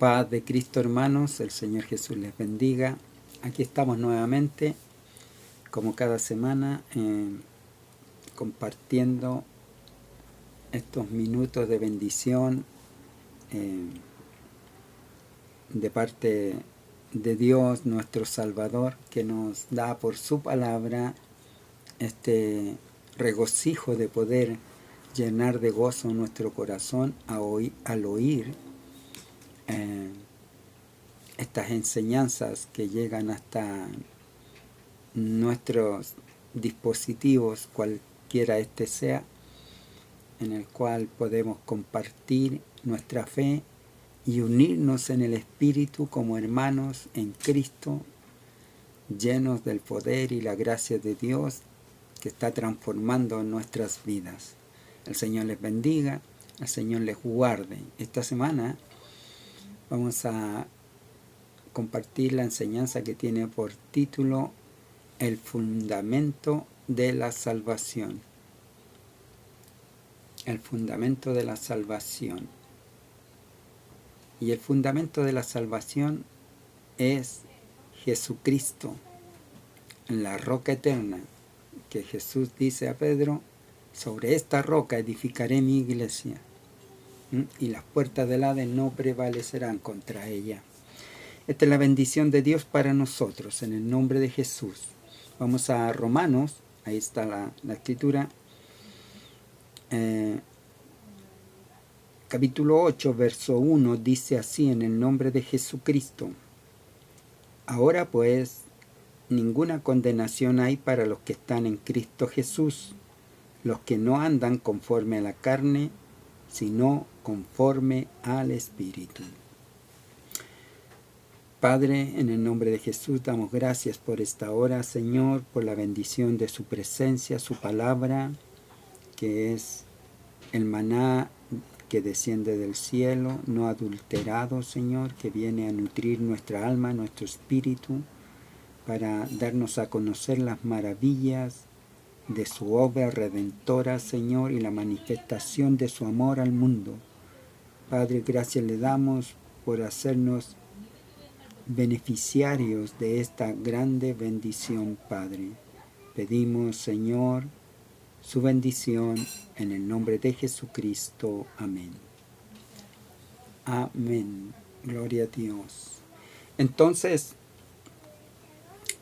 Paz de Cristo, hermanos, el Señor Jesús les bendiga. Aquí estamos nuevamente, como cada semana, compartiendo estos minutos de bendición de parte de Dios, nuestro Salvador, que nos da por su palabra este regocijo de poder llenar de gozo nuestro corazón al oír estas enseñanzas que llegan hasta nuestros dispositivos, cualquiera este sea, en el cual podemos compartir nuestra fe y unirnos en el Espíritu como hermanos en Cristo, llenos del poder y la gracia de Dios que está transformando nuestras vidas. El Señor les bendiga, el Señor les guarde. Esta semana vamos a compartir la enseñanza que tiene por título El fundamento de la salvación. El fundamento de la salvación. Y el fundamento de la salvación es Jesucristo, la roca eterna, que Jesús dice a Pedro: sobre esta roca edificaré mi iglesia, y las puertas del Hades no prevalecerán contra ella. Esta es la bendición de Dios para nosotros, en el nombre de Jesús. Vamos a Romanos, ahí está la escritura, capítulo 8, verso 1, dice así: en el nombre de Jesucristo. Ahora pues, ninguna condenación hay para los que están en Cristo Jesús, los que no andan conforme a la carne, sino conforme al Espíritu. Padre, en el nombre de Jesús damos gracias por esta hora, Señor, por la bendición de su presencia, su palabra, que es el maná que desciende del cielo, no adulterado, Señor, que viene a nutrir nuestra alma, nuestro espíritu, para darnos a conocer las maravillas de su obra redentora, Señor, y la manifestación de su amor al mundo. Padre, gracias le damos por hacernos beneficiarios de esta grande bendición, Padre. Pedimos, Señor, su bendición en el nombre de Jesucristo. Amén. Amén. Gloria a Dios. Entonces,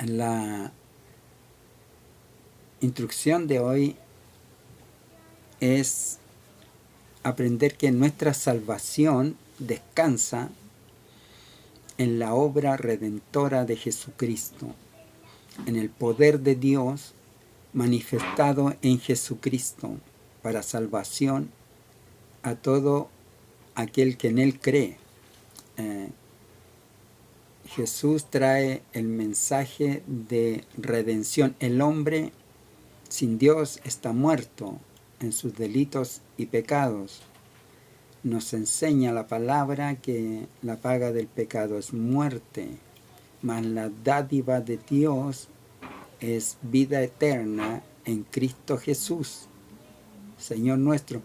la instrucción de hoy es aprender que nuestra salvación descansa en la obra redentora de Jesucristo, en el poder de Dios manifestado en Jesucristo para salvación a todo aquel que en Él cree. Jesús trae el mensaje de redención. El hombre sin Dios está muerto en sus delitos y pecados. Nos enseña la palabra que la paga del pecado es muerte, mas la dádiva de Dios es vida eterna en Cristo Jesús, Señor nuestro.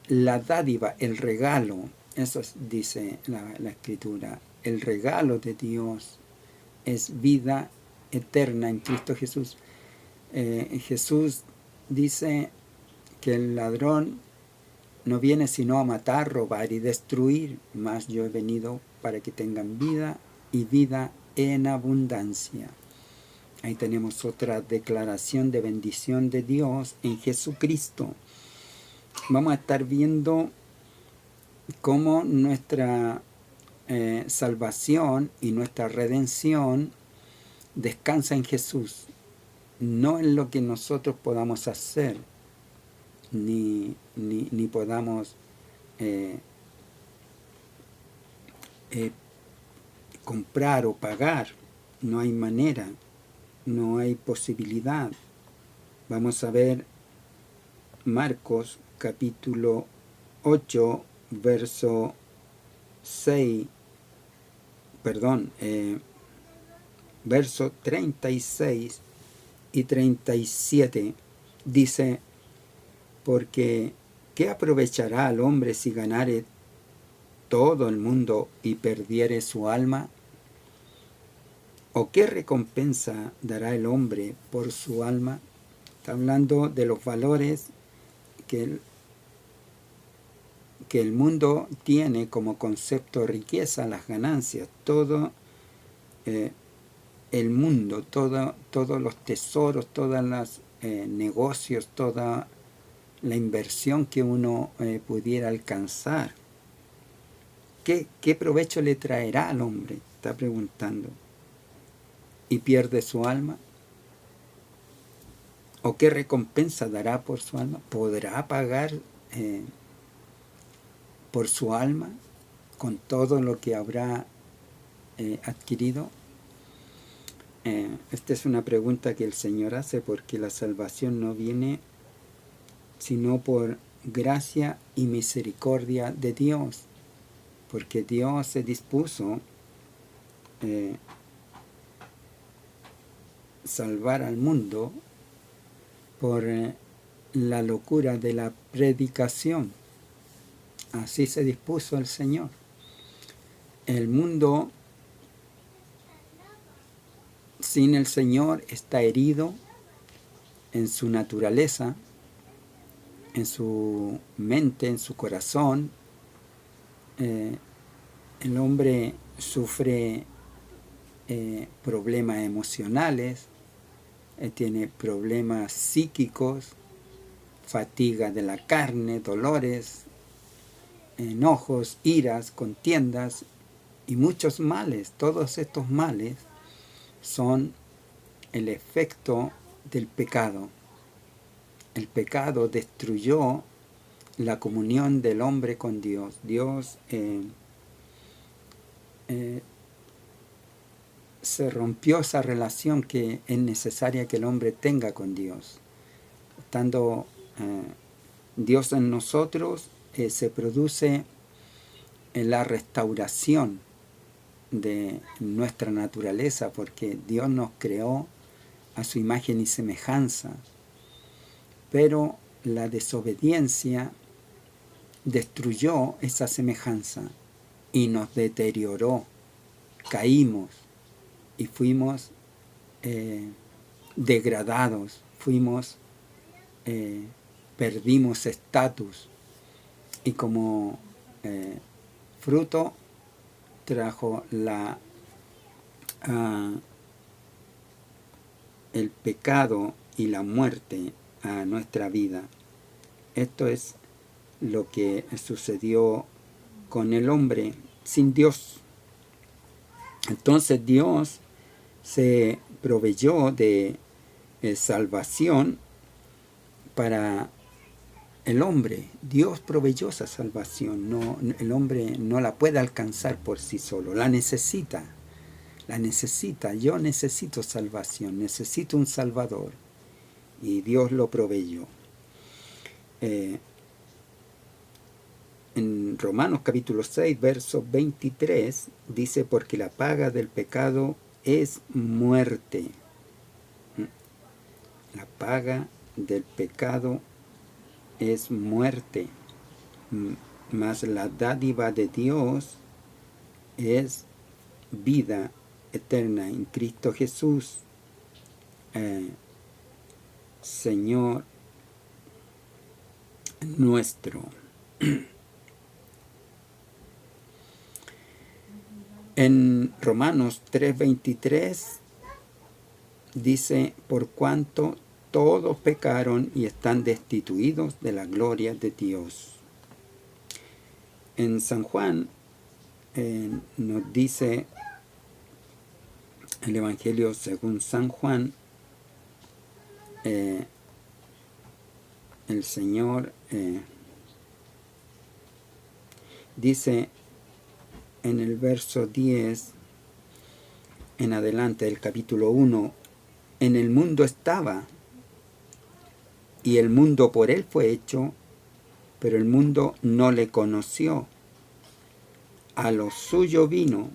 La dádiva, el regalo, eso dice la Escritura, el regalo de Dios es vida eterna en Cristo Jesús. Jesús dice que el ladrón no viene sino a matar, robar y destruir, mas yo he venido para que tengan vida y vida en abundancia. Ahí tenemos otra declaración de bendición de Dios en Jesucristo. Vamos a estar viendo cómo nuestra salvación y nuestra redención descansa en Jesús, no en lo que nosotros podamos hacer, ni podamos comprar o pagar. No hay manera, no hay posibilidad. Vamos a ver Marcos capítulo 8, verso 6, verso 36 y 37, dice: porque ¿qué aprovechará al hombre si ganare todo el mundo y perdiere su alma? ¿O qué recompensa dará el hombre por su alma? Está hablando de los valores que el mundo tiene como concepto de riqueza, las ganancias, todo el mundo, todos los tesoros, todos los negocios, toda la inversión que uno pudiera alcanzar. ¿Qué provecho le traerá al hombre? Está preguntando. ¿Y pierde su alma? ¿O qué recompensa dará por su alma? ¿Podrá pagar por su alma con todo lo que habrá adquirido? Esta es una pregunta que el Señor hace, porque la salvación no viene sino por gracia y misericordia de Dios, porque Dios se dispuso salvar al mundo por la locura de la predicación. Así se dispuso el Señor. El mundo sin el Señor está herido en su naturaleza, en su mente, en su corazón. El hombre sufre problemas emocionales, tiene problemas psíquicos, fatiga de la carne, dolores, enojos, iras, contiendas y muchos males. Todos estos males son el efecto del pecado. El pecado destruyó la comunión del hombre con Dios. Dios se rompió esa relación que es necesaria que el hombre tenga con Dios. Estando Dios en nosotros, se produce la restauración de nuestra naturaleza, porque Dios nos creó a su imagen y semejanza. Pero la desobediencia destruyó esa semejanza y nos deterioró. Caímos y fuimos degradados, perdimos estatus, y como fruto trajo el pecado y la muerte a nuestra vida. Esto es lo que sucedió con el hombre sin Dios. Entonces Dios se proveyó de salvación para el hombre. Dios proveyó esa salvación. No, el hombre no la puede alcanzar por sí solo. La necesita. Yo necesito salvación. Necesito un Salvador. Y Dios lo proveyó. En Romanos capítulo 6, verso 23, dice: porque la paga del pecado es muerte. La paga del pecado es muerte, mas la dádiva de Dios es vida eterna en Cristo Jesús, Señor nuestro. En Romanos 3:23 dice: por cuanto todos pecaron y están destituidos de la gloria de Dios. En San Juan nos dice el Evangelio según San Juan, el Señor dice en el verso 10 en adelante del capítulo 1: en el mundo estaba, y el mundo por él fue hecho, pero el mundo no le conoció. A los suyos vino,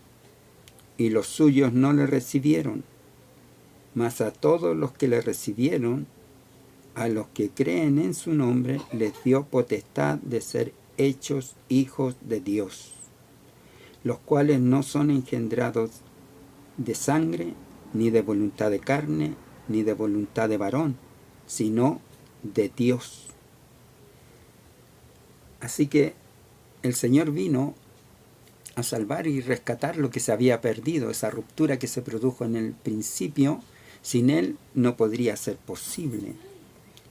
y los suyos no le recibieron. Mas a todos los que le recibieron, a los que creen en su nombre, les dio potestad de ser hechos hijos de Dios. los cuales no son engendrados de sangre, ni de voluntad de carne, ni de voluntad de varón, sino de Dios. Así que el Señor vino a salvar y rescatar lo que se había perdido, esa ruptura que se produjo en el principio. Sin Él no podría ser posible.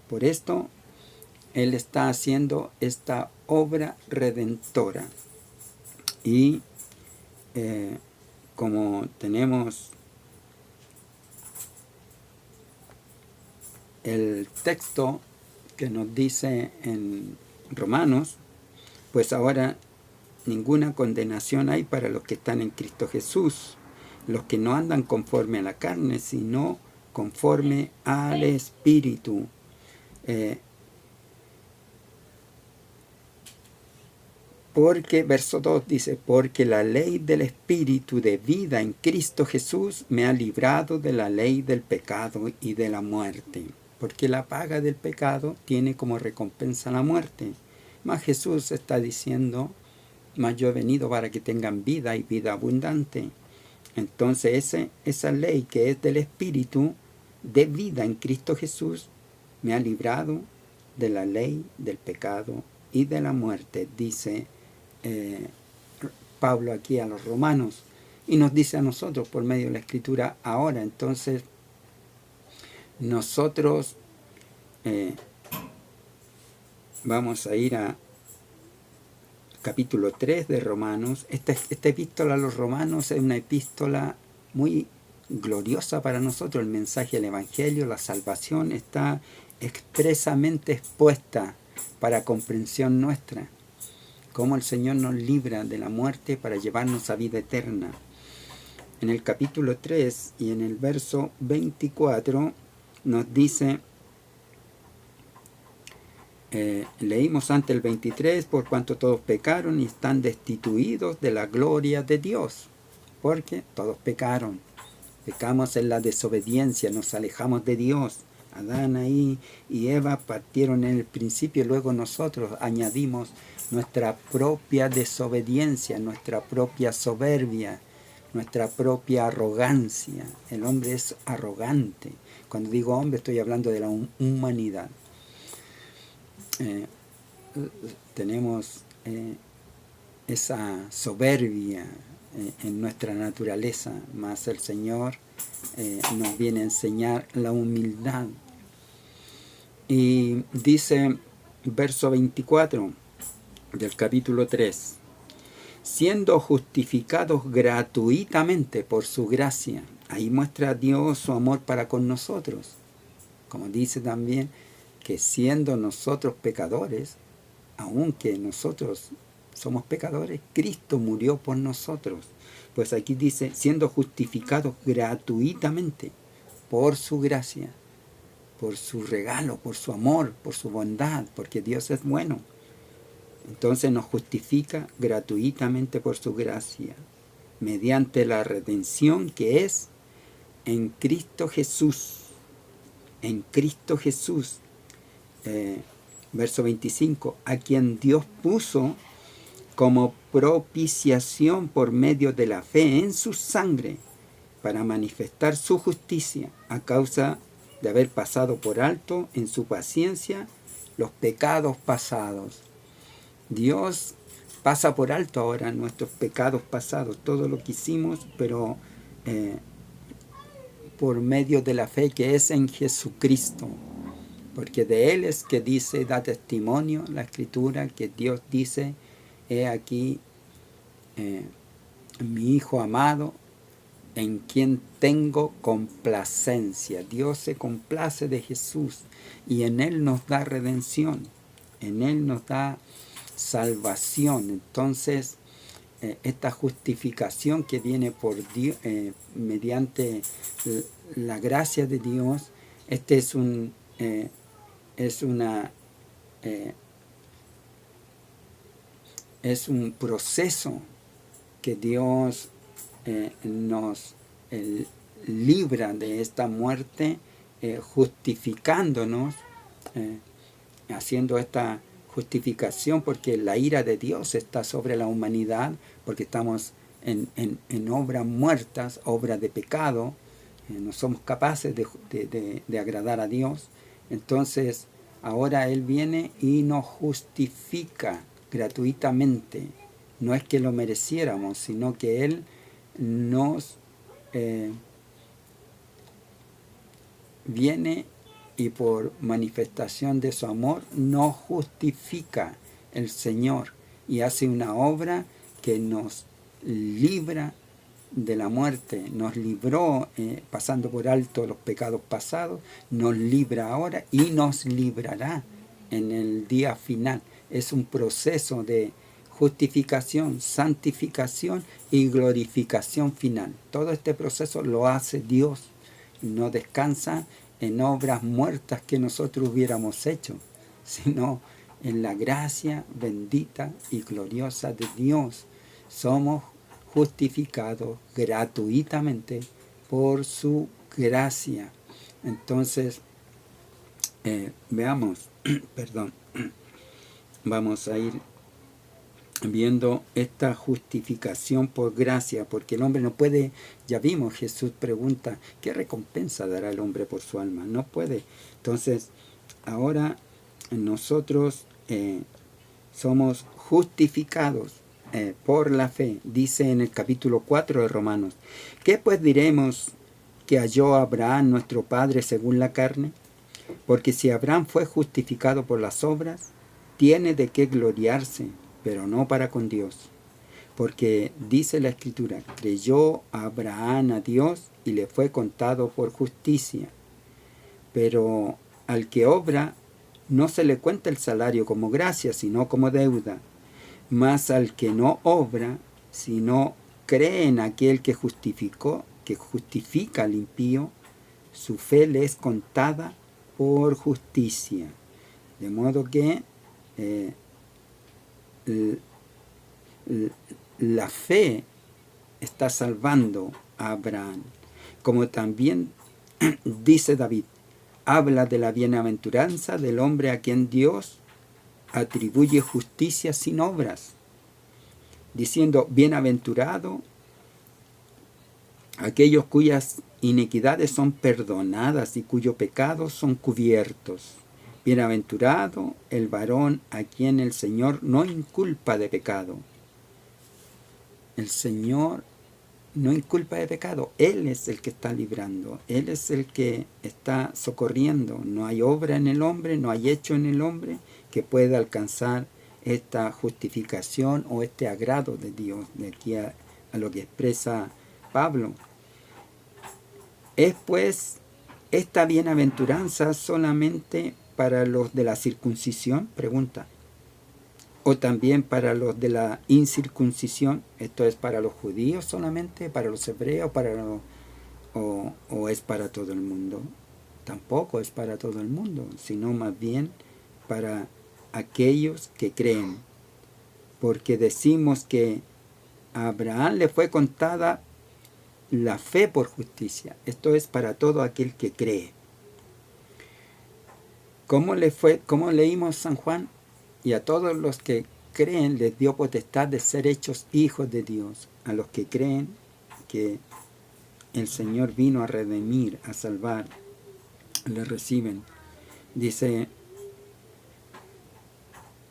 Por esto, Él está haciendo esta obra redentora. Y como tenemos el texto que nos dice en Romanos, pues ahora ninguna condenación hay para los que están en Cristo Jesús, los que no andan conforme a la carne, sino conforme al Espíritu. Porque, verso 2 dice, porque la ley del Espíritu de vida en Cristo Jesús me ha librado de la ley del pecado y de la muerte. Porque la paga del pecado tiene como recompensa la muerte. Mas Jesús está diciendo, mas yo he venido para que tengan vida y vida abundante. Entonces esa ley que es del Espíritu de vida en Cristo Jesús me ha librado de la ley del pecado y de la muerte, dice Pablo aquí a los romanos, y nos dice a nosotros por medio de la Escritura ahora. Entonces nosotros vamos a ir a capítulo 3 de Romanos. Esta epístola a los romanos es una epístola muy gloriosa para nosotros. El mensaje del Evangelio, la salvación, está expresamente expuesta para comprensión nuestra. Cómo el Señor nos libra de la muerte para llevarnos a vida eterna. En el capítulo 3 y en el verso 24 nos dice, leímos antes el 23, por cuanto todos pecaron y están destituidos de la gloria de Dios. Porque todos pecaron. Pecamos en la desobediencia, nos alejamos de Dios. Adán ahí y Eva partieron en el principio, y luego nosotros añadimos nuestra propia desobediencia, nuestra propia soberbia, nuestra propia arrogancia. El hombre es arrogante. Cuando digo hombre estoy hablando de la humanidad. Tenemos esa soberbia en nuestra naturaleza, mas el Señor nos viene a enseñar la humildad. Y dice verso 24 del capítulo 3, siendo justificados gratuitamente por su gracia. Ahí muestra Dios su amor para con nosotros. Como dice también que siendo nosotros pecadores, aunque nosotros somos pecadores, Cristo murió por nosotros. Pues aquí dice, siendo justificados gratuitamente por su gracia, por su regalo, por su amor, por su bondad, porque Dios es bueno. Entonces nos justifica gratuitamente por su gracia, mediante la redención que es en Cristo Jesús. En Cristo Jesús. Verso 25, a quien Dios puso como propiciación por medio de la fe en su sangre, para manifestar su justicia, a causa de haber pasado por alto en su paciencia los pecados pasados. Dios pasa por alto ahora nuestros pecados pasados, todo lo que hicimos, pero por medio de la fe que es en Jesucristo. Porque de Él es que dice, da testimonio la Escritura, que Dios dice, he aquí mi Hijo amado, en quien tengo complacencia. Dios se complace de Jesús y en Él nos da redención, en Él nos da salvación. Entonces, esta justificación que viene por Dios, mediante la gracia de Dios, este es un proceso que Dios nos libra de esta muerte, justificándonos, haciendo esta justificación, porque la ira de Dios está sobre la humanidad, porque estamos en obras muertas, obras de pecado, no somos capaces de agradar a Dios. Entonces, ahora Él viene y nos justifica gratuitamente. No es que lo mereciéramos, sino que Él nos viene y por manifestación de su amor nos justifica el Señor y hace una obra que nos libra de la muerte, nos libró pasando por alto los pecados pasados, nos libra ahora y nos librará en el día final. Es un proceso de justificación, santificación y glorificación final. Todo este proceso lo hace Dios, no descansa en obras muertas que nosotros hubiéramos hecho, sino en la gracia bendita y gloriosa de Dios. Somos justificados gratuitamente por su gracia. Entonces, veamos, perdón, vamos a ir viendo esta justificación por gracia, porque el hombre no puede, ya vimos, Jesús pregunta, ¿qué recompensa dará el hombre por su alma? No puede. Entonces, ahora nosotros somos justificados por la fe. Dice en el capítulo 4 de Romanos, ¿qué pues diremos que halló Abraham nuestro padre según la carne? Porque si Abraham fue justificado por las obras, tiene de qué gloriarse, pero no para con Dios. Porque dice la Escritura, creyó Abraham a Dios y le fue contado por justicia. Pero al que obra, no se le cuenta el salario como gracia, sino como deuda. Mas al que no obra, sino cree en aquel que justifica al impío, su fe le es contada por justicia. De modo que la fe está salvando a Abraham. Como también dice David, habla de la bienaventuranza del hombre a quien Dios atribuye justicia sin obras, diciendo, bienaventurado aquellos cuyas iniquidades son perdonadas y cuyos pecados son cubiertos. Bienaventurado el varón a quien el Señor no inculpa de pecado. El Señor no inculpa de pecado. Él es el que está librando. Él es el que está socorriendo. No hay obra en el hombre, no hay hecho en el hombre que pueda alcanzar esta justificación o este agrado de Dios, de aquí a lo que expresa Pablo. ¿Es pues esta bienaventuranza solamente para los de la circuncisión? Pregunta. ¿O también para los de la incircuncisión? ¿Esto es para los judíos solamente, para los hebreos, o es para todo el mundo? Tampoco es para todo el mundo, sino más bien para aquellos que creen. Porque decimos que a Abraham le fue contada la fe por justicia. Esto es para todo aquel que cree. ¿Cómo leímos San Juan? Y a todos los que creen les dio potestad de ser hechos hijos de Dios. A los que creen que el Señor vino a redimir, a salvar, le reciben. Dice,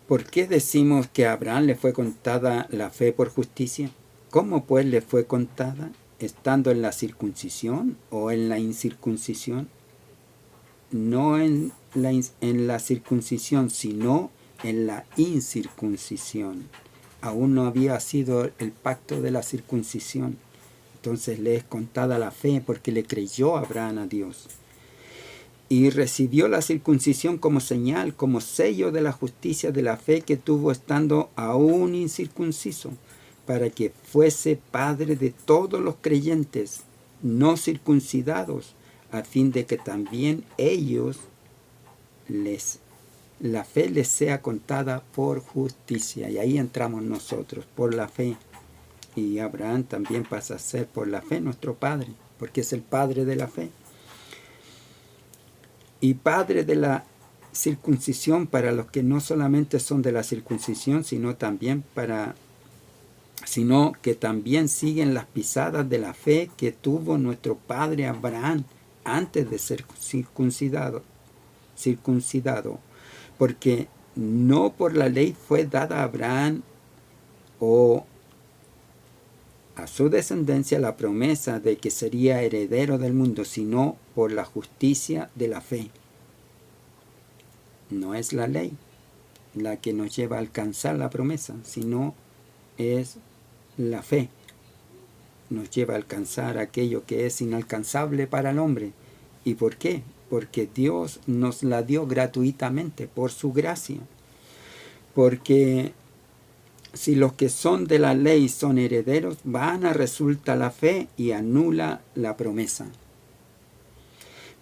¿por qué decimos que a Abraham le fue contada la fe por justicia? ¿Cómo pues le fue contada? ¿Estando en la circuncisión o en la incircuncisión? No en la circuncisión, sino en la incircuncisión. Aún no había sido el pacto de la circuncisión. Entonces le es contada la fe porque le creyó Abraham a Dios. Y recibió la circuncisión como señal, como sello de la justicia de la fe que tuvo estando aún incircunciso, para que fuese padre de todos los creyentes no circuncidados, a fin de que también ellos la fe les sea contada por justicia. Y ahí entramos nosotros, por la fe. Y Abraham también pasa a ser por la fe nuestro padre, porque es el padre de la fe. Y padre de la circuncisión para los que no solamente son de la circuncisión, sino también para sino que también siguen las pisadas de la fe que tuvo nuestro padre Abraham antes de ser circuncidado, porque no por la ley fue dada a Abraham o a su descendencia la promesa de que sería heredero del mundo, sino por la justicia de la fe. No es la ley la que nos lleva a alcanzar la promesa, sino es la fe. Nos lleva a alcanzar aquello que es inalcanzable para el hombre. ¿Y por qué? Porque Dios nos la dio gratuitamente, por su gracia. Porque si los que son de la ley son herederos, vana resulta la fe y anula la promesa.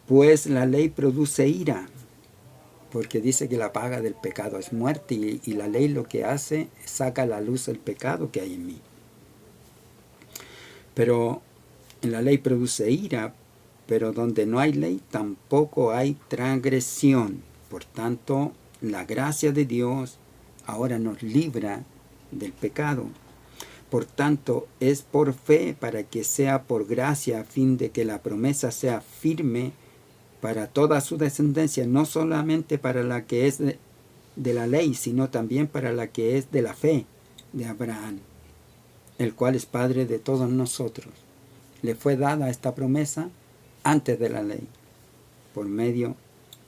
Pues la ley produce ira, porque dice que la paga del pecado es muerte, y la ley lo que hace es saca a la luz el pecado que hay en mí. Pero la ley produce ira, pero donde no hay ley tampoco hay transgresión. Por tanto, la gracia de Dios ahora nos libra del pecado. Por tanto, es por fe para que sea por gracia, a fin de que la promesa sea firme para toda su descendencia, no solamente para la que es de la ley, sino también para la que es de la fe de Abraham, el cual es Padre de todos nosotros. Le fue dada esta promesa antes de la ley, por medio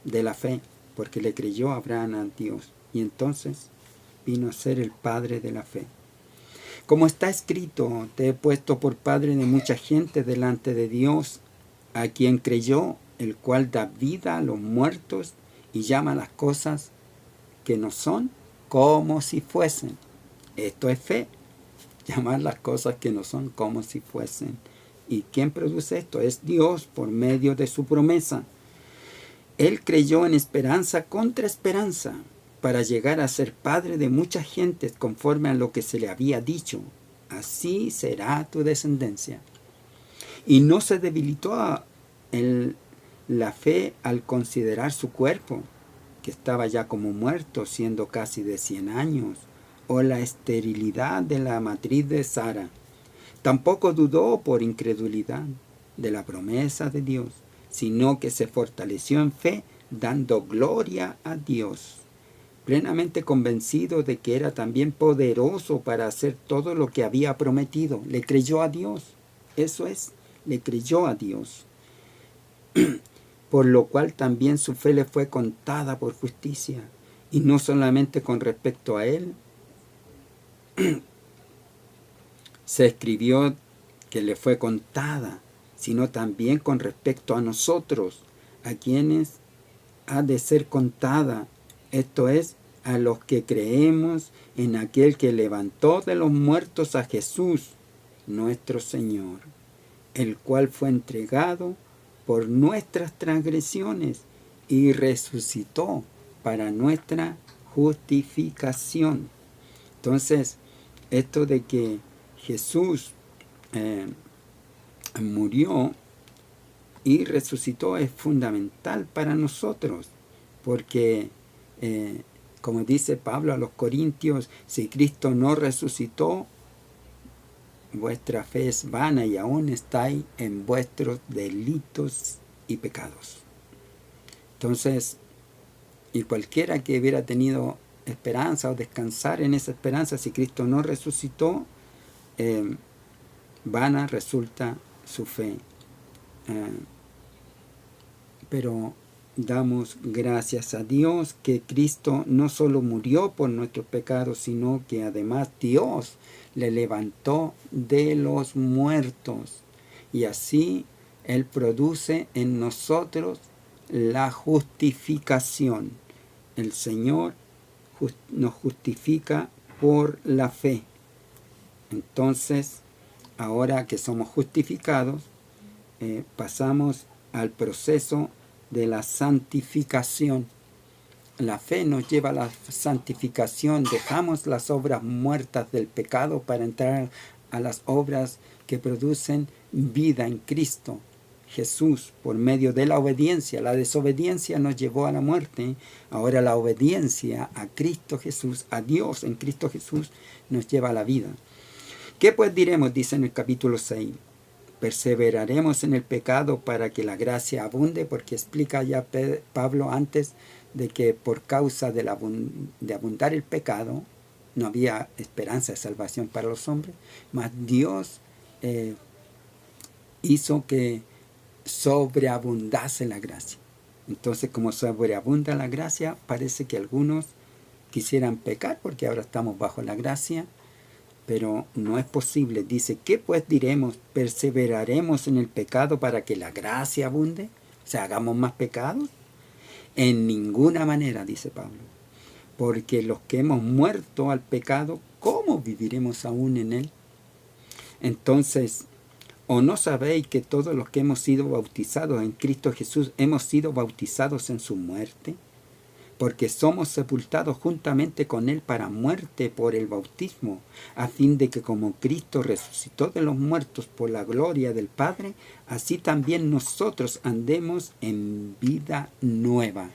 de la fe, porque le creyó Abraham a Dios, y entonces vino a ser el Padre de la fe. Como está escrito, te he puesto por Padre de mucha gente delante de Dios, a quien creyó, el cual da vida a los muertos y llama las cosas que no son como si fuesen. Esto es fe, llamar las cosas que no son como si fuesen. ¿Y quién produce esto? Es Dios por medio de su promesa. Él creyó en esperanza contra esperanza, para llegar a ser padre de muchas gentes conforme a lo que se le había dicho. Así será tu descendencia. Y no se debilitó en la fe al considerar su cuerpo, que estaba ya como muerto, siendo casi de 100 años, o la esterilidad de la matriz de Sara. Tampoco dudó por incredulidad de la promesa de Dios, sino que se fortaleció en fe, dando gloria a Dios, plenamente convencido de que era también poderoso para hacer todo lo que había prometido. Le creyó a Dios. Eso es, le creyó a Dios. Por lo cual también su fe le fue contada por justicia. Y no solamente con respecto a él, se escribió que le fue contada, sino también con respecto a nosotros, a quienes ha de ser contada. Esto es, a los que creemos en aquel que levantó de los muertos a Jesús, nuestro Señor, el cual fue entregado por nuestras transgresiones y resucitó para nuestra justificación. Entonces, esto de que Jesús murió y resucitó es fundamental para nosotros, porque como dice Pablo a los Corintios, si Cristo no resucitó, vuestra fe es vana y aún estáis en vuestros delitos y pecados. Entonces, y cualquiera que hubiera tenido esperanza o descansar en esa esperanza, si Cristo no resucitó, vana resulta su fe. Pero damos gracias a Dios que Cristo no solo murió por nuestros pecados, sino que además Dios le levantó de los muertos. Y así Él produce en nosotros la justificación. El Señor nos justifica por la fe. Entonces, ahora que somos justificados, pasamos al proceso de la santificación. La fe nos lleva a la santificación. Dejamos las obras muertas del pecado para entrar a las obras que producen vida en Cristo Jesús, por medio de la obediencia. La desobediencia nos llevó a la muerte. Ahora la obediencia a Cristo Jesús, a Dios en Cristo Jesús, nos lleva a la vida. ¿Qué pues diremos? Dice en el capítulo 6. ¿Perseveraremos en el pecado para que la gracia abunde? Porque explica ya Pablo antes de que por causa de abundar el pecado no había esperanza de salvación para los hombres, mas Dios hizo que sobreabundase la gracia. Entonces, como sobreabunda la gracia, parece que algunos quisieran pecar porque ahora estamos bajo la gracia, pero no es posible. Dice, ¿qué pues diremos? ¿Perseveraremos en el pecado para que la gracia abunde? O sea, ¿hagamos más pecados? En ninguna manera, dice Pablo. Porque los que hemos muerto al pecado, ¿cómo viviremos aún en él? Entonces, ¿o no sabéis que todos los que hemos sido bautizados en Cristo Jesús hemos sido bautizados en su muerte? Porque somos sepultados juntamente con Él para muerte por el bautismo, a fin de que como Cristo resucitó de los muertos por la gloria del Padre, así también nosotros andemos en vida nueva.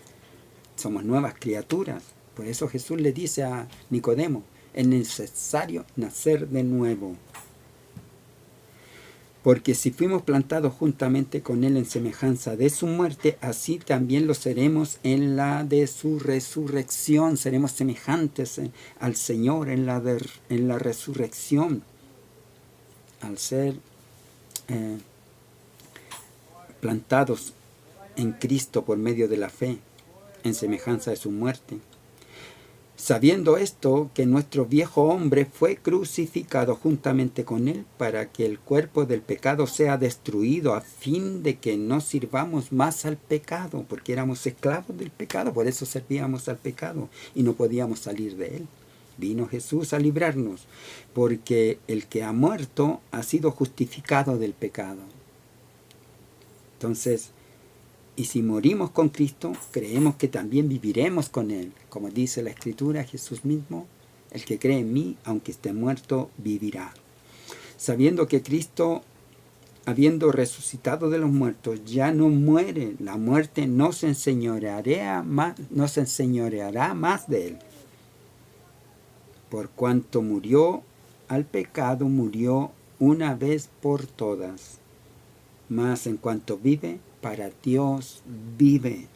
Somos nuevas criaturas. Por eso Jesús le dice a Nicodemo, es necesario nacer de nuevo. Porque si fuimos plantados juntamente con Él en semejanza de su muerte, así también lo seremos en la de su resurrección. Seremos semejantes al Señor en la resurrección. Al ser plantados en Cristo por medio de la fe, en semejanza de su muerte. Sabiendo esto, que nuestro viejo hombre fue crucificado juntamente con él para que el cuerpo del pecado sea destruido, a fin de que no sirvamos más al pecado, porque éramos esclavos del pecado, por eso servíamos al pecado y no podíamos salir de él. Vino Jesús a librarnos, porque el que ha muerto ha sido justificado del pecado. Entonces, y si morimos con Cristo, creemos que también viviremos con Él. Como dice la Escritura, Jesús mismo, el que cree en mí, aunque esté muerto, vivirá. Sabiendo que Cristo, habiendo resucitado de los muertos, ya no muere, la muerte no se enseñoreará más de Él. Por cuanto murió al pecado, murió una vez por todas. Mas en cuanto vive, para Dios vive.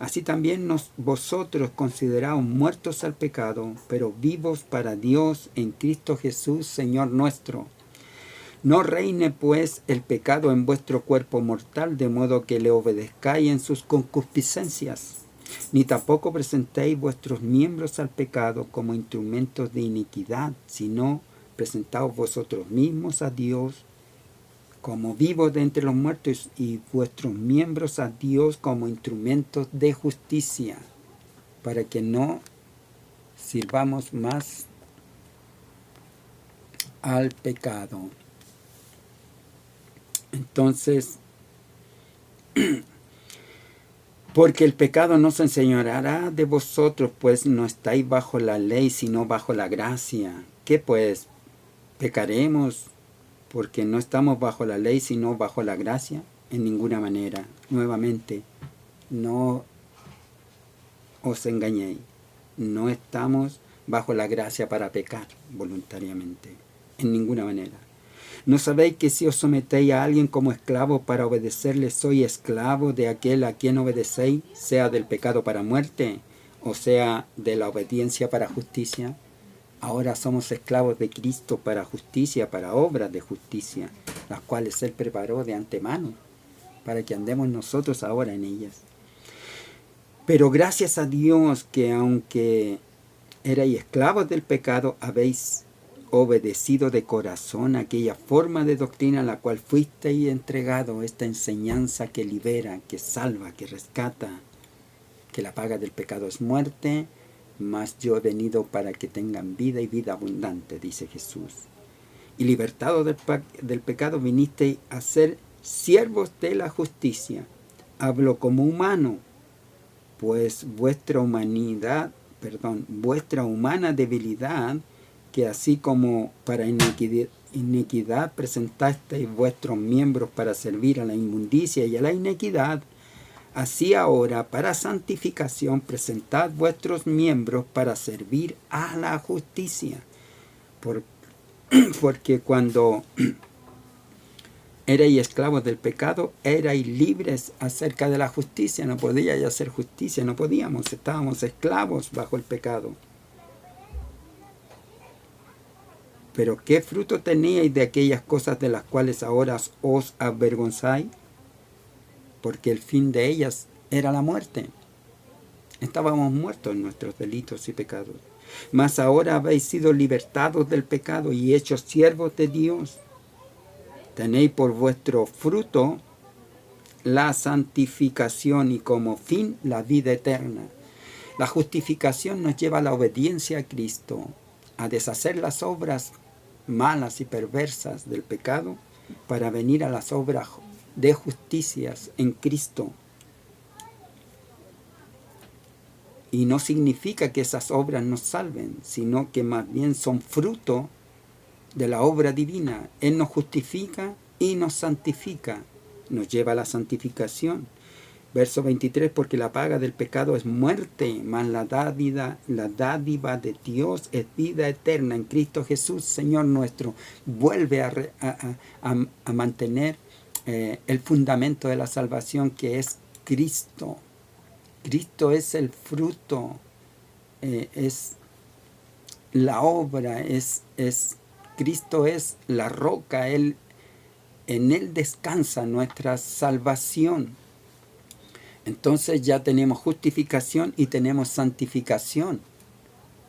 Así también vosotros consideraos muertos al pecado, pero vivos para Dios en Cristo Jesús, Señor nuestro. No reine pues el pecado en vuestro cuerpo mortal, de modo que le obedezcáis en sus concupiscencias. Ni tampoco presentéis vuestros miembros al pecado como instrumentos de iniquidad, sino presentaos vosotros mismos a Dios como vivos de entre los muertos, y vuestros miembros a Dios como instrumentos de justicia, para que no sirvamos más al pecado. Entonces, porque el pecado no se enseñoreará de vosotros, pues no estáis bajo la ley, sino bajo la gracia. ¿Qué pues? ¿Pecaremos porque no estamos bajo la ley, sino bajo la gracia? En ninguna manera. Nuevamente, no os engañéis. No estamos bajo la gracia para pecar voluntariamente. En ninguna manera. ¿No sabéis que si os sometéis a alguien como esclavo para obedecerle, soy esclavo de aquel a quien obedecéis, sea del pecado para muerte, o sea de la obediencia para justicia? Ahora somos esclavos de Cristo para justicia, para obras de justicia, las cuales Él preparó de antemano, para que andemos nosotros ahora en ellas. Pero gracias a Dios que aunque erais esclavos del pecado, habéis obedecido de corazón aquella forma de doctrina a la cual fuisteis entregado, esta enseñanza que libera, que salva, que rescata, que la paga del pecado es muerte, mas yo he venido para que tengan vida y vida abundante, dice Jesús. Y libertados del pecado vinisteis a ser siervos de la justicia. Hablo como humano, pues vuestra humana debilidad, que así como para iniquidad presentasteis vuestros miembros para servir a la inmundicia y a la iniquidad, así ahora, para santificación, presentad vuestros miembros para servir a la justicia. porque cuando erais esclavos del pecado, erais libres acerca de la justicia. No podíais hacer justicia, no podíamos, estábamos esclavos bajo el pecado. Pero ¿qué fruto teníais de aquellas cosas de las cuales ahora os avergonzáis? Porque el fin de ellas era la muerte. Estábamos muertos en nuestros delitos y pecados. Mas ahora habéis sido libertados del pecado y hechos siervos de Dios. Tenéis por vuestro fruto la santificación y como fin la vida eterna. La justificación nos lleva a la obediencia a Cristo, a deshacer las obras malas y perversas del pecado para venir a las obras de justicias en Cristo. Y no significa que esas obras nos salven, sino que más bien son fruto de la obra divina. Él nos justifica y nos santifica, nos lleva a la santificación. Verso 23, porque la paga del pecado es muerte, mas la dádiva de Dios es vida eterna en Cristo Jesús, Señor nuestro. Vuelve a mantener el fundamento de la salvación, que es Cristo. Cristo es el fruto, es la obra, Cristo es la roca, en Él descansa nuestra salvación. Entonces ya tenemos justificación y tenemos santificación,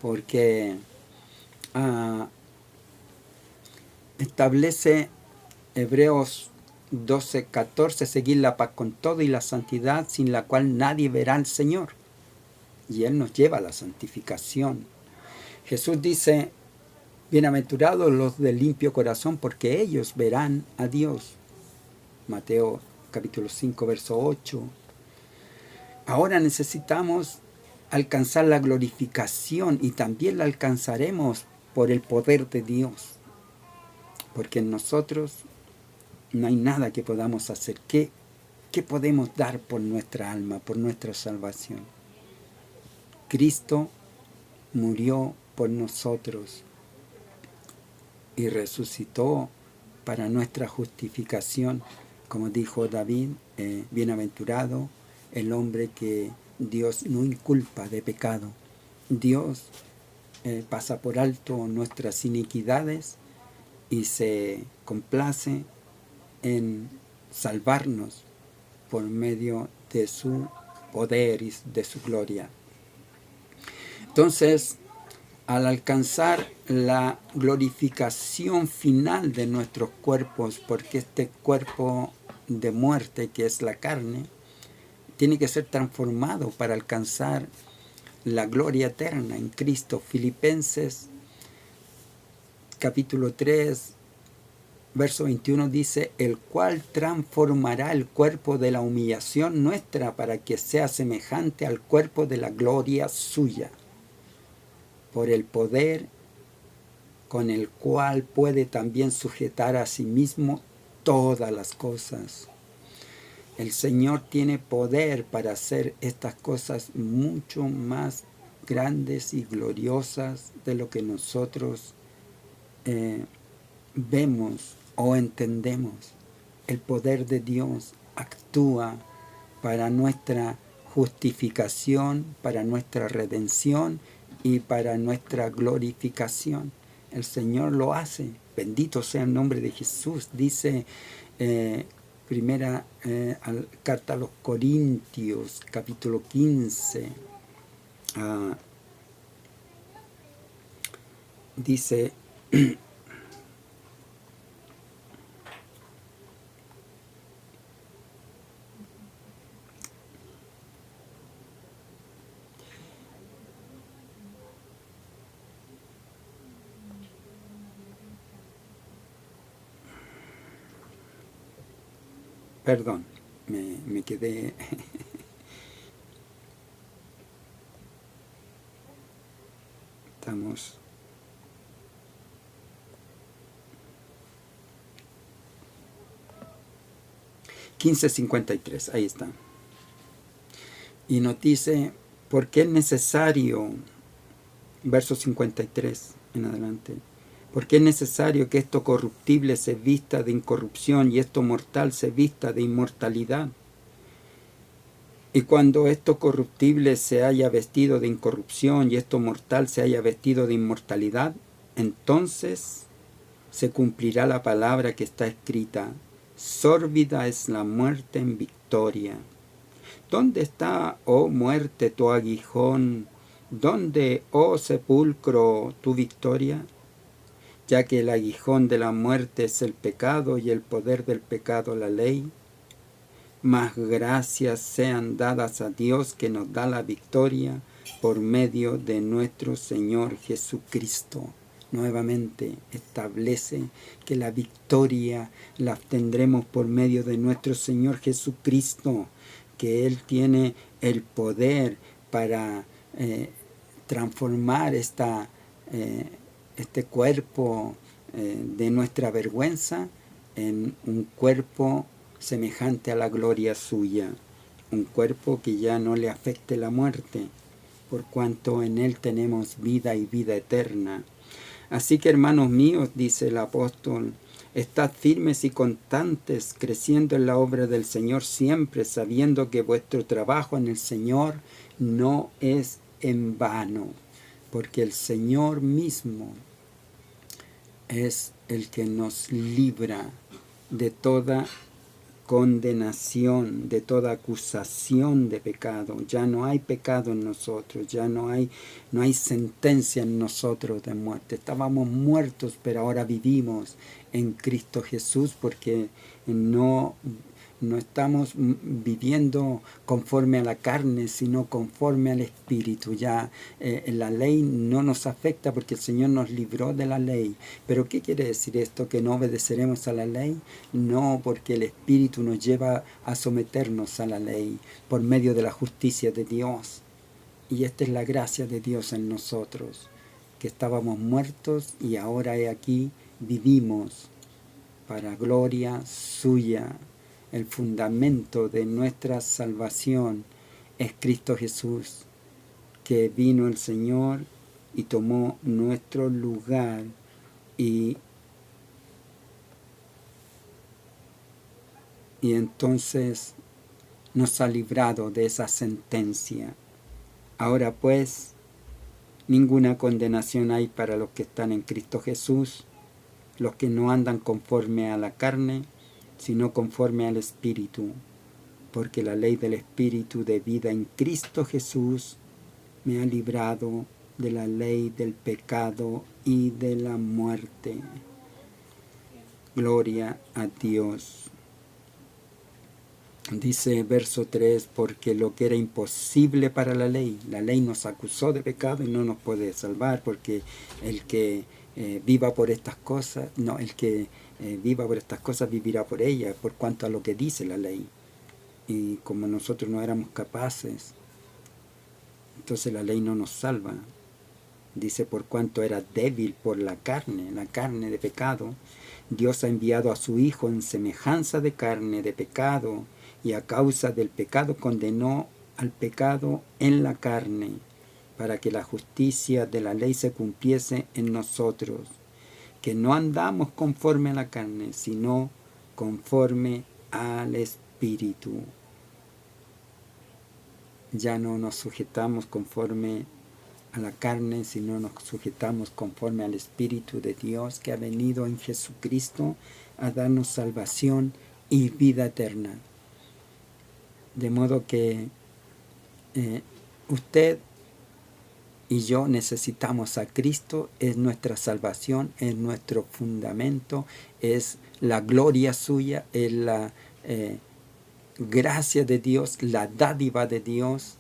porque establece Hebreos 12:14, seguir la paz con todo y la santidad, sin la cual nadie verá al Señor. Y Él nos lleva a la santificación. Jesús dice, bienaventurados los de limpio corazón, porque ellos verán a Dios. Mateo capítulo 5, verso 8. Ahora necesitamos alcanzar la glorificación y también la alcanzaremos por el poder de Dios. Porque en nosotros no hay nada que podamos hacer. ¿Qué podemos dar por nuestra alma, por nuestra salvación? Cristo murió por nosotros y resucitó para nuestra justificación. Como dijo David, bienaventurado el hombre que Dios no inculpa de pecado. Dios pasa por alto nuestras iniquidades y se complace en salvarnos por medio de su poder y de su gloria. Entonces, al alcanzar la glorificación final de nuestros cuerpos, porque este cuerpo de muerte, que es la carne, tiene que ser transformado para alcanzar la gloria eterna en Cristo. Filipenses capítulo 3, verso 21 dice, el cual transformará el cuerpo de la humillación nuestra para que sea semejante al cuerpo de la gloria suya, por el poder con el cual puede también sujetar a sí mismo todas las cosas. El Señor tiene poder para hacer estas cosas mucho más grandes y gloriosas de lo que nosotros vemos o entendemos. El poder de Dios actúa para nuestra justificación, para nuestra redención y para nuestra glorificación. El Señor lo hace. Bendito sea el nombre de Jesús. Dice primera carta a los Corintios, capítulo 15. Dice, perdón, me quedé. Estamos. $15.53, ahí está. Y nos dice, porque es necesario, verso 53 en adelante, porque es necesario que esto corruptible se vista de incorrupción y esto mortal se vista de inmortalidad. Y cuando esto corruptible se haya vestido de incorrupción y esto mortal se haya vestido de inmortalidad, entonces se cumplirá la palabra que está escrita: sórbida es la muerte en victoria. ¿Dónde está, oh muerte, tu aguijón? ¿Dónde, oh sepulcro, tu victoria? Ya que el aguijón de la muerte es el pecado y el poder del pecado la ley. Mas gracias sean dadas a Dios que nos da la victoria por medio de nuestro Señor Jesucristo. Nuevamente establece que la victoria la obtendremos por medio de nuestro Señor Jesucristo, que Él tiene el poder para transformar este cuerpo de nuestra vergüenza en un cuerpo semejante a la gloria suya, un cuerpo que ya no le afecte la muerte, por cuanto en él tenemos vida y vida eterna. Así que, hermanos míos, dice el apóstol, estad firmes y constantes, creciendo en la obra del Señor siempre, sabiendo que vuestro trabajo en el Señor no es en vano, porque el Señor mismo es el que nos libra de toda condenación, de toda acusación de pecado. Ya no hay pecado en nosotros, ya no hay sentencia en nosotros de muerte. Estábamos muertos, pero ahora vivimos en Cristo Jesús, porque no estamos viviendo conforme a la carne, sino conforme al Espíritu. Ya la ley no nos afecta porque el Señor nos libró de la ley. ¿Pero qué quiere decir esto? ¿Que no obedeceremos a la ley? No, porque el Espíritu nos lleva a someternos a la ley por medio de la justicia de Dios. Y esta es la gracia de Dios en nosotros, que estábamos muertos y ahora he aquí vivimos para gloria suya. El fundamento de nuestra salvación es Cristo Jesús, que vino el Señor y tomó nuestro lugar y entonces nos ha librado de esa sentencia. Ahora pues, ninguna condenación hay para los que están en Cristo Jesús, los que no andan conforme a la carne, sino conforme al Espíritu, porque la ley del Espíritu de vida en Cristo Jesús me ha librado de la ley del pecado y de la muerte. Gloria a Dios. Dice verso 3, porque lo que era imposible para la ley nos acusó de pecado y no nos puede salvar, porque el que viva por estas cosas, viva por estas cosas vivirá por ellas, por cuanto a lo que dice la ley. Y como nosotros no éramos capaces, entonces la ley no nos salva. Dice, por cuanto era débil por la carne de pecado, Dios ha enviado a su Hijo en semejanza de carne de pecado, y a causa del pecado condenó al pecado en la carne, para que la justicia de la ley se cumpliese en nosotros, que no andamos conforme a la carne, sino conforme al Espíritu. Ya no nos sujetamos conforme a la carne, sino nos sujetamos conforme al Espíritu de Dios, que ha venido en Jesucristo a darnos salvación y vida eterna. De modo que usted y yo necesitamos a Cristo, es nuestra salvación, es nuestro fundamento, es la gloria suya, es la gracia de Dios, la dádiva de Dios,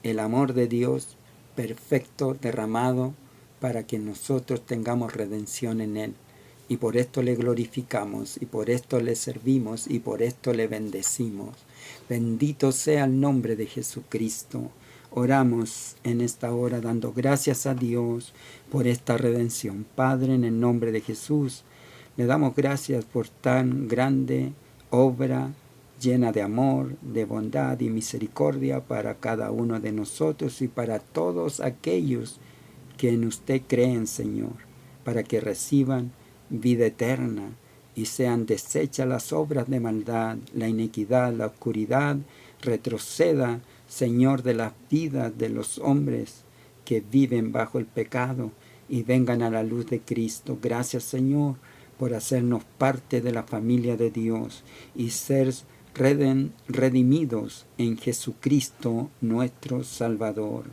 el amor de Dios perfecto derramado para que nosotros tengamos redención en Él. Y por esto le glorificamos, y por esto le servimos, y por esto le bendecimos. Bendito sea el nombre de Jesucristo. Oramos en esta hora dando gracias a Dios por esta redención. Padre, en el nombre de Jesús, le damos gracias por tan grande obra llena de amor, de bondad y misericordia para cada uno de nosotros y para todos aquellos que en usted creen, Señor. para que reciban vida eterna y sean deshechas las obras de maldad, la iniquidad, la oscuridad. Retroceda, Señor, de las vidas de los hombres que viven bajo el pecado y vengan a la luz de Cristo. Gracias, Señor, por hacernos parte de la familia de Dios y ser redimidos en Jesucristo nuestro Salvador.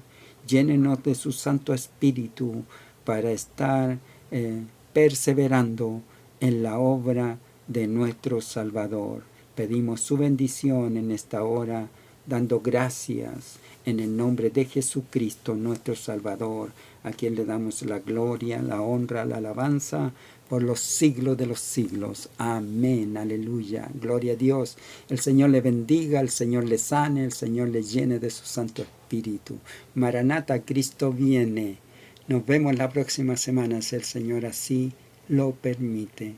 Llénenos de su Santo Espíritu para estar perseverando en la obra de nuestro Salvador. Pedimos su bendición en esta hora, dando gracias en el nombre de Jesucristo nuestro Salvador, a quien le damos la gloria, la honra, la alabanza por los siglos de los siglos. Amén, aleluya, gloria a Dios. El Señor le bendiga, el Señor le sane, el Señor le llene de su Santo Espíritu. Maranata, Cristo viene. Nos vemos la próxima semana, si el Señor así lo permite.